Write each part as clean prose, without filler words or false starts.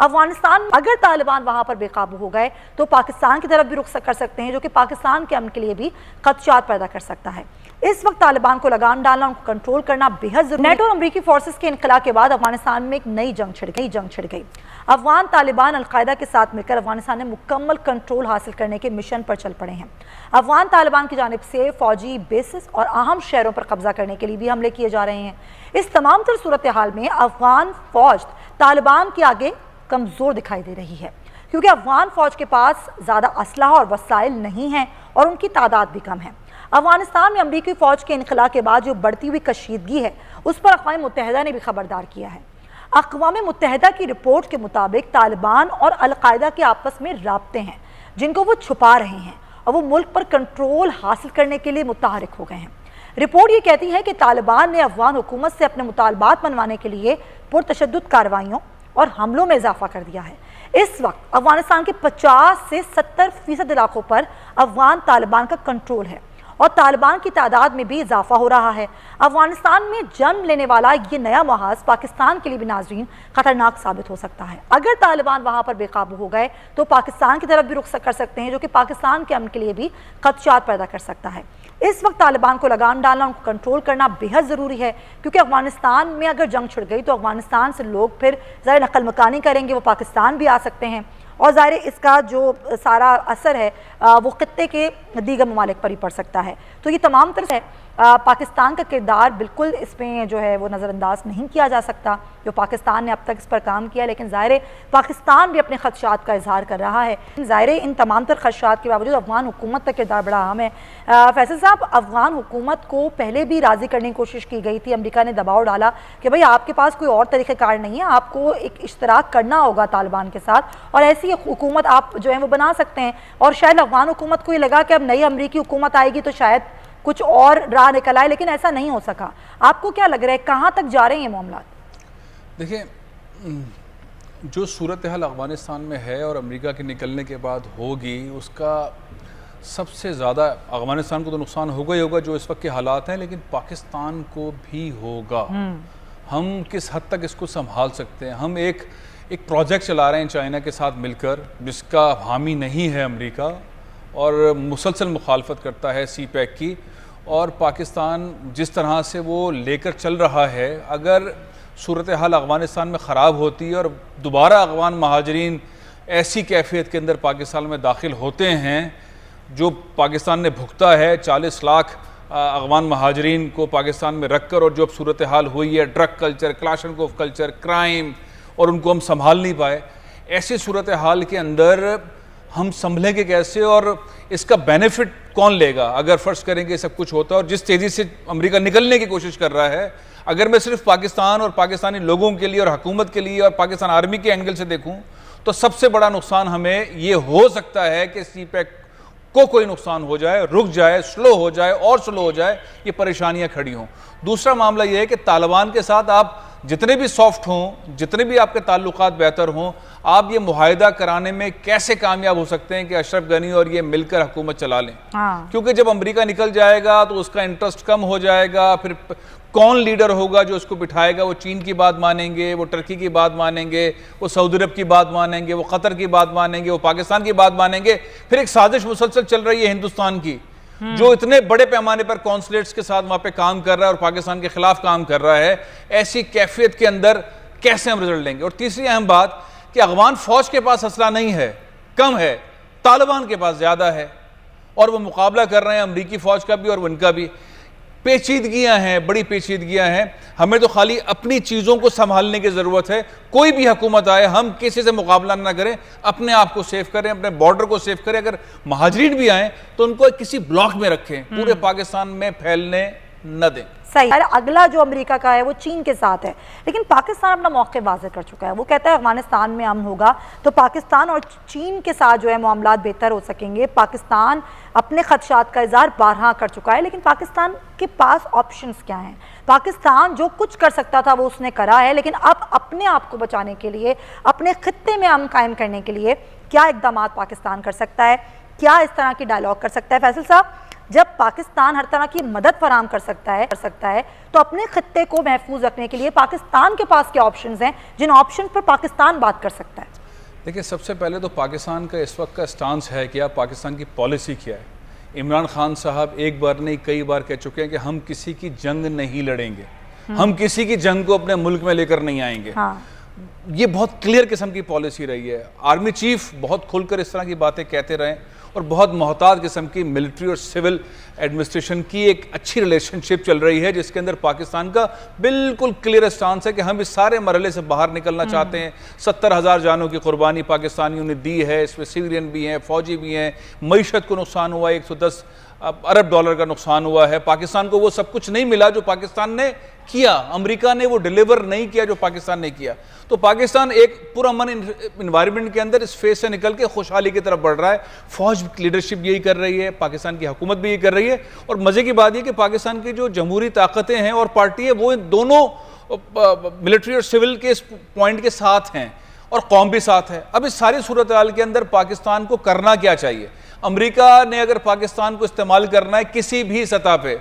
अफगानिस्तान अगर तालिबान वहां पर बेकाबू हो गए तो पाकिस्तान की तरफ भी रुख कर सकते हैं, जो कि पाकिस्तान के अमन के लिए भी खदशात पैदा कर सकता है। इस वक्त तालिबान को लगाम डालना, उनको कंट्रोल करना बेहद जरूरी है। नेटो और अमरीकी फोर्सेस के इनकला के बाद अफगानिस्तान में एक नई जंग छिड़ गई। अफगान तालिबान अलकायदा के साथ मिलकर अफगानिस्तान में मुकम्मल कंट्रोल हासिल करने के मिशन पर चल पड़े हैं। अफगान तालिबान की जानिब से फौजी बेसिस और अहम शहरों पर कब्जा करने के लिए भी हमले किए जा रहे हैं। इस तमाम तर सूरत हाल में अफगान फौज तालिबान के आगे कमजोर दिखाई दे रही है, क्योंकि अफगान फौज के पास ज्यादा असलहा और वसाइल नहीं है और उनकी तादाद भी कम है। अफगानिस्तान में अमरीकी फौज के इनकला के बाद जो बढ़ती हुई कशीदगी है, उस पर अक़वाम मुत्तहिदा ने भी खबरदार किया है। अक़वाम मुत्तहिदा की रिपोर्ट के मुताबिक तालिबान और अलकायदा के आपस में राब्ते हैं जिनको वो छुपा रहे हैं और वो मुल्क पर कंट्रोल हासिल करने के लिए मुतहरिक हो गए हैं। रिपोर्ट ये कहती है कि तालिबान ने अफगान हुकूमत से अपने मुतालबात मनवाने के लिए पुरतशद्दुद कार्रवाइयों और हमलों में इजाफा कर दिया है। इस वक्त अफगानिस्तान के 50 से 70% इलाकों पर अफगान तालिबान का कंट्रोल है और तालिबान की तादाद में भी इजाफा हो रहा है। अफगानिस्तान में जन्म लेने वाला ये नया महाज पाकिस्तान के लिए भी नाज़रीन खतरनाक साबित हो सकता है। अगर तालिबान वहां पर बेकाबू हो गए तो पाकिस्तान की तरफ भी रुख कर सकते हैं, जो कि पाकिस्तान के अमन के लिए भी खदशात पैदा कर सकता है। इस वक्त तालिबान को लगाम डालना, उनको कंट्रोल करना बेहद ज़रूरी है, क्योंकि अफगानिस्तान में अगर जंग छिड़ गई तो अफगानिस्तान से लोग फिर ज़ाहिर नकल मकानी करेंगे, वो पाकिस्तान भी आ सकते हैं और ज़ाहिर इसका जो सारा असर है वो खित्ते के दीगर ममालिक पर ही पड़ सकता है। तो ये तमाम तरह से पाकिस्तान का किरदार बिल्कुल इसमें जो है वो नज़रअंदाज नहीं किया जा सकता, जो पाकिस्तान ने अब तक इस पर काम किया, लेकिन ज़ाहिर पाकिस्तान भी अपने खदशात का इजहार कर रहा है। ज़ाहिर इन तमाम तर खदशात के बावजूद अफगान हुकूमत का किरदार बड़ा अहम है। फैसल साहब, अफगान हुकूमत को पहले भी राज़ी करने की कोशिश की गई थी, अमरीका ने दबाव डाला कि भाई आपके पास कोई और तरीक़ेकार नहीं है, आपको एक इश्तराक करना होगा तालिबान के साथ और ऐसी हुकूमत आप जो है वो बना सकते हैं। और शायद अफगान हुकूमत को ये लगा कि अब नई अमरीकी हुकूमत आएगी तो शायद कुछ और राह निकल आए, लेकिन ऐसा नहीं हो सका। आपको क्या लग रहा है, कहाँ तक जा रहे हैं ये मामला? देखिए, जो सूरत हाल अफगानिस्तान में है और अमेरिका के निकलने के बाद होगी, उसका सबसे ज़्यादा अफगानिस्तान को तो नुकसान होगा ही होगा जो इस वक्त के हालात हैं, लेकिन पाकिस्तान को भी होगा। हम किस हद तक इसको संभाल सकते हैं? हम एक प्रोजेक्ट चला रहे हैं चाइना के साथ मिलकर, जिसका हामी नहीं है अमेरिका और मुसलसल मुखालफत करता है CPEC की, और पाकिस्तान जिस तरह से वो लेकर चल रहा है, अगर सूरत हाल अफ़गानिस्तान में ख़राब होती है और दोबारा अफ़गान महाजरीन ऐसी कैफियत के अंदर पाकिस्तान में दाखिल होते हैं जो पाकिस्तान ने भुगता है, 40 लाख अफ़गान महाजरीन को पाकिस्तान में रख कर, और जो अब सूरत हाल हुई है, drug culture, Kalashnikov culture, crime, और उनको हम संभाल नहीं पाए, ऐसी सूरत हाल के अंदर हम संभलेंगे कैसे और इसका बेनिफिट कौन लेगा? अगर फ़र्ज़ करें कि सब कुछ होता है और जिस तेज़ी से अमेरिका निकलने की कोशिश कर रहा है, अगर मैं सिर्फ पाकिस्तान और पाकिस्तानी लोगों के लिए और हुकूमत के लिए और पाकिस्तान आर्मी के एंगल से देखूं, तो सबसे बड़ा नुकसान हमें ये हो सकता है कि CPEC को कोई नुकसान हो जाए, रुक जाए, स्लो हो जाए और स्लो हो जाए, ये परेशानियां खड़ी हों। दूसरा मामला ये है कि तालिबान के साथ आप जितने भी सॉफ्ट हों, जितने भी आपके ताल्लुकात बेहतर हों, आप ये मुआहिदा कराने में कैसे कामयाब हो सकते हैं कि अशरफ गनी और ये मिलकर हुकूमत चला लें? क्योंकि जब अमेरिका निकल जाएगा तो उसका इंटरेस्ट कम हो जाएगा, फिर कौन लीडर होगा जो उसको बिठाएगा? वो चीन की बात मानेंगे, वो टर्की की बात मानेंगे, वो सऊदी अरब की बात मानेंगे, वो कतर की बात मानेंगे, वो पाकिस्तान की बात मानेंगे। फिर एक साजिश मुसलसल चल रही है हिंदुस्तान की, जो इतने बड़े पैमाने पर कॉन्सुलेट्स के साथ वहां पे काम कर रहा है और पाकिस्तान के खिलाफ काम कर रहा है। ऐसी कैफियत के अंदर कैसे हम रिजल्ट लेंगे? और तीसरी अहम बात कि अफगान फौज के पास असला नहीं है, कम है, तालिबान के पास ज्यादा है और वो मुकाबला कर रहे हैं अमरीकी फौज का भी और उनका भी। पेचीदगियां हैं, बड़ी पेचीदगियां हैं। हमें तो खाली अपनी चीज़ों को संभालने की ज़रूरत है। कोई भी हुकूमत आए, हम किसी से मुकाबला ना करें, अपने आप को सेव करें, अपने बॉर्डर को सेव करें। अगर महाजरीन भी आए तो उनको किसी ब्लॉक में रखें, पूरे पाकिस्तान में फैलने न दें। सही। अगला जो अमेरिका का है वो चीन के साथ है, लेकिन पाकिस्तान अपना मौके वाज़ेह कर चुका है। वो कहता है अफगानिस्तान में अमन होगा तो पाकिस्तान और चीन के साथ जो है मामलात बेहतर हो सकेंगे। पाकिस्तान अपने खदशात का इज़हार बारहा कर चुका है, लेकिन पाकिस्तान के पास ऑप्शंस क्या हैं? पाकिस्तान जो कुछ कर सकता था वो उसने करा है, लेकिन अब अपने आप को बचाने के लिए, अपने खित्ते में अमन कायम करने के लिए क्या इकदाम पाकिस्तान कर सकता है? क्या इस तरह की डायलॉग कर सकता है? फैसल साहब, जब पाकिस्तान हर तरह की मदद फराम कर सकता है तो अपने खित्ते को महफूज रखने के लिए पाकिस्तान के पास क्या ऑप्शंस हैं जिन ऑप्शन पर पाकिस्तान बात कर सकता है? देखिए, सबसे पहले तो पाकिस्तान का इस वक्त का स्टांस है कि आप पाकिस्तान की पॉलिसी क्या है। इमरान खान साहब एक बार नहीं कई बार कह चुके हैं कि हम किसी की जंग नहीं लड़ेंगे, हम किसी की जंग को अपने मुल्क में लेकर नहीं आएंगे। हाँ। ये बहुत क्लियर किस्म की पॉलिसी रही है। आर्मी चीफ बहुत खुलकर इस तरह की बातें कहते रहे और बहुत मोहतात किस्म की मिलिट्री और सिविल एडमिनिस्ट्रेशन की एक अच्छी रिलेशनशिप चल रही है, जिसके अंदर पाकिस्तान का बिल्कुल क्लियर स्टांस है कि हम इस सारे मरहले से बाहर निकलना चाहते हैं। 70,000 जानों की कुर्बानी पाकिस्तानियों ने दी है, इसमें सिविलियन भी हैं, फौजी भी हैं, मईशत को नुकसान हुआ, 110 अरब डॉलर का नुकसान हुआ है। पाकिस्तान को वो सब कुछ नहीं मिला जो पाकिस्तान ने किया, अमेरिका ने वो डिलीवर नहीं किया जो पाकिस्तान ने किया। तो पाकिस्तान एक पुरअमन इन्वायरमेंट के अंदर इस फेज से निकल के खुशहाली की तरफ बढ़ रहा है। फौज लीडरशिप यही कर रही है, पाकिस्तान की हुकूमत भी यही कर रही है। और मजे की बात यह कि पाकिस्तान की जो जमहूरी ताकतें हैं और पार्टी है वो इन दोनों मिलिट्री और सिविल के इस पॉइंट के साथ हैं और कौम भी साथ है। अब इस सारी सूरत हाल के अंदर पाकिस्तान को करना क्या चाहिए? अमेरिका ने अगर पाकिस्तान को इस्तेमाल करना है किसी भी सतह पे,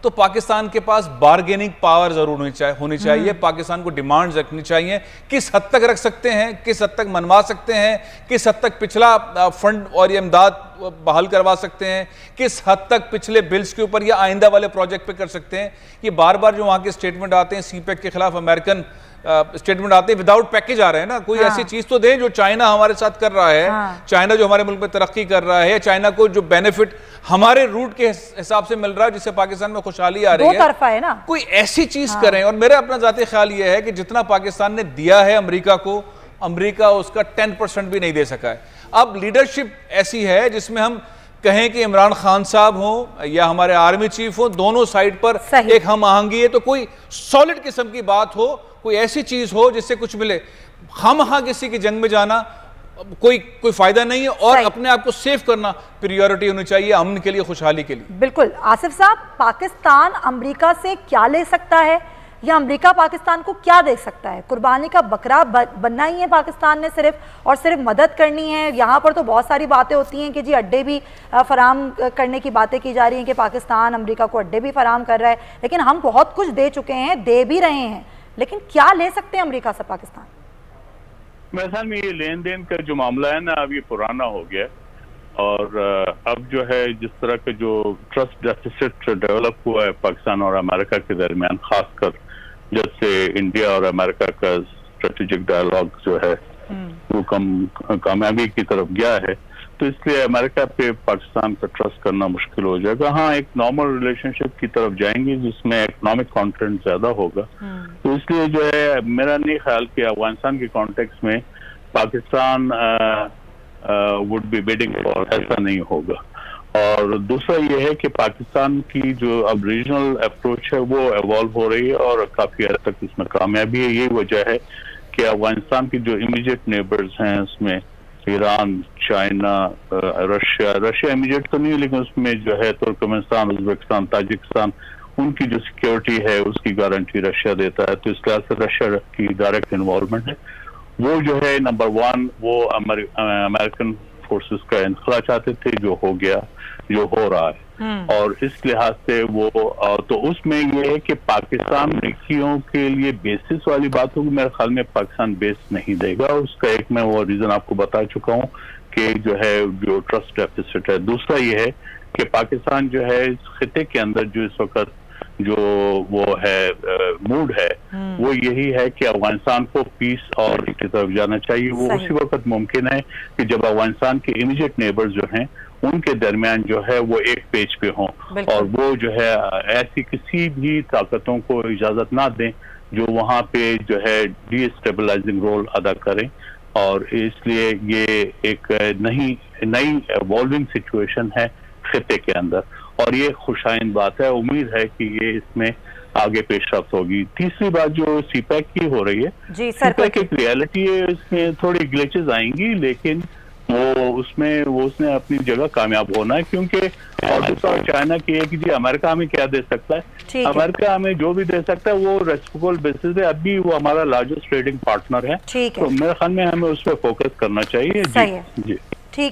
तो पाकिस्तान के पास बार्गेनिंग पावर जरूर होनी चाहिए। पाकिस्तान को डिमांड्स रखनी चाहिए। किस हद तक रख सकते हैं, किस हद तक मनवा सकते हैं, किस हद तक पिछला फंड और ये इमदाद बहाल करवा सकते हैं, किस हद तक पिछले बिल्स के ऊपर या आइंदा वाले प्रोजेक्ट पे कर सकते हैं। ये बार बार जो वहाँ के स्टेटमेंट आते हैं, सीपेक के खिलाफ अमेरिकन स्टेटमेंट आते हैं, विदाउट पैकेज आ रहे हैं ना। कोई ऐसी चीज तो दें जो चाइना हमारे साथ कर रहा है, चाइना जो हमारे मुल्क में तरक्की कर रहा है, चाइना को जो बेनिफिट हमारे रूट के हिसाब से मिल रहा है, जिससे पाकिस्तान में खुशहाली आ रही है, दो तरफा है ना। कोई ऐसी चीज करें। और मेरा अपना जाती ख्याल यह है कि जितना पाकिस्तान ने दिया है अमेरिका को, अमेरिका उसका 10% भी नहीं दे सका है। अब लीडरशिप ऐसी है जिसमें हम कहें कि इमरान खान साहब हो या हमारे आर्मी चीफ हो, दोनों साइड पर एक हम आहंगी है। तो कोई सॉलिड किस्म की बात हो, कोई ऐसी चीज हो जिससे कुछ मिले। खामखा किसी की जंग में जाना कोई फायदा नहीं है। और अपने आप को सेफ करना प्रायोरिटी होनी चाहिए, अमन के लिए, खुशहाली के लिए। बिल्कुल। आसिफ साहब, पाकिस्तान अमेरिका से क्या ले सकता है या अमेरिका पाकिस्तान को क्या दे सकता है? कुर्बानी का बकरा बनना ही है पाकिस्तान ने सिर्फ, और सिर्फ मदद करनी है? यहाँ पर तो बहुत सारी बातें होती हैं कि जी अड्डे भी फराम करने की बातें की जा रही हैं कि पाकिस्तान अमेरिका को अड्डे भी फराम कर रहा है, लेकिन हम बहुत कुछ दे चुके हैं, दे भी रहे हैं, लेकिन क्या ले सकते हैं अमेरिका से पाकिस्तान? मेरे ख्याल में ये लेन देन का जो मामला है ना, अब ये पुराना हो गया और अब जो है जिस तरह का जो ट्रस्ट डेफिसिट डेवलप हुआ है पाकिस्तान और अमेरिका के दरमियान, खासकर जब से इंडिया और अमेरिका का स्ट्रेटेजिक डायलॉग जो है वो कामयाबी की तरफ गया है, तो इसलिए अमेरिका पे पाकिस्तान का ट्रस्ट करना मुश्किल हो जाएगा। हाँ, एक नॉर्मल रिलेशनशिप की तरफ जाएंगे जिसमें इकोनॉमिक कॉन्फिडेंस ज्यादा होगा। तो इसलिए जो है मेरा नहीं ख्याल कि अफगानिस्तान के कॉन्टेक्स्ट में Pakistan would be bidding for, ऐसा नहीं होगा। और दूसरा ये है कि पाकिस्तान की जो अब रीजनल अप्रोच है वो इवॉल्व हो रही है और काफी हद तक इसमें कामयाबी है। यही वजह है कि अफगानिस्तान की जो इमीडिएट नेबर्स हैं उसमें ईरान, चाइना, रशिया इमीडिएट तो नहीं, लेकिन उसमें जो है तुर्कमेनिस्तान, उज्बेकिस्तान, ताजिकिस्तान, उनकी जो सिक्योरिटी है उसकी गारंटी रशिया देता है। तो इस लिहाज से रशिया की डायरेक्ट इन्वॉल्वमेंट है। वो जो है नंबर 1 वो अमेरिकन फोर्सेस का इनखला चाहते थे, जो हो गया, जो हो रहा है। और इस लिहाज से वो तो उसमें ये है कि पाकिस्तान अमेरिकियों के लिए बेसिस वाली बात होगी। मेरे ख्याल में पाकिस्तान बेस नहीं देगा। उसका एक मैं वो रीजन आपको बता चुका हूँ कि जो है जो ट्रस्ट डेफिसिट है। दूसरा ये है कि पाकिस्तान जो है इस खिते के अंदर जो इस वक्त जो वो है मूड है वो यही है कि अफगानिस्तान को पीस और की तरफ जाना चाहिए। वो उसी वक्त मुमकिन है कि जब अफगानिस्तान के इमीडिएट नेबर्स जो हैं उनके दरमियान जो है वो एक पेज पे हों और वो जो है ऐसी किसी भी ताकतों को इजाजत ना दें जो वहाँ पे जो है डीस्टेबलाइजिंग रोल अदा करें। और इसलिए ये एक नई इवॉल्विंग सिचुएशन है खिते के अंदर और ये खुशाइन बात है। उम्मीद है कि ये इसमें आगे पेशरफ्त होगी। तीसरी बात जो सीपैक की हो रही है, सीपैक एक रियलिटी है, इसमें थोड़ी ग्लिचेस आएंगी लेकिन उसने अपनी जगह कामयाब होना है। क्योंकि और दूसरा चाइना की है कि जी अमेरिका हमें क्या दे सकता है, अमेरिका हमें जो भी दे सकता है वो रेसिप्रोकल बेसिस है। अभी वो हमारा लार्जेस्ट ट्रेडिंग पार्टनर है, तो मेरे ख्याल में हमें उस पर फोकस करना चाहिए। जी।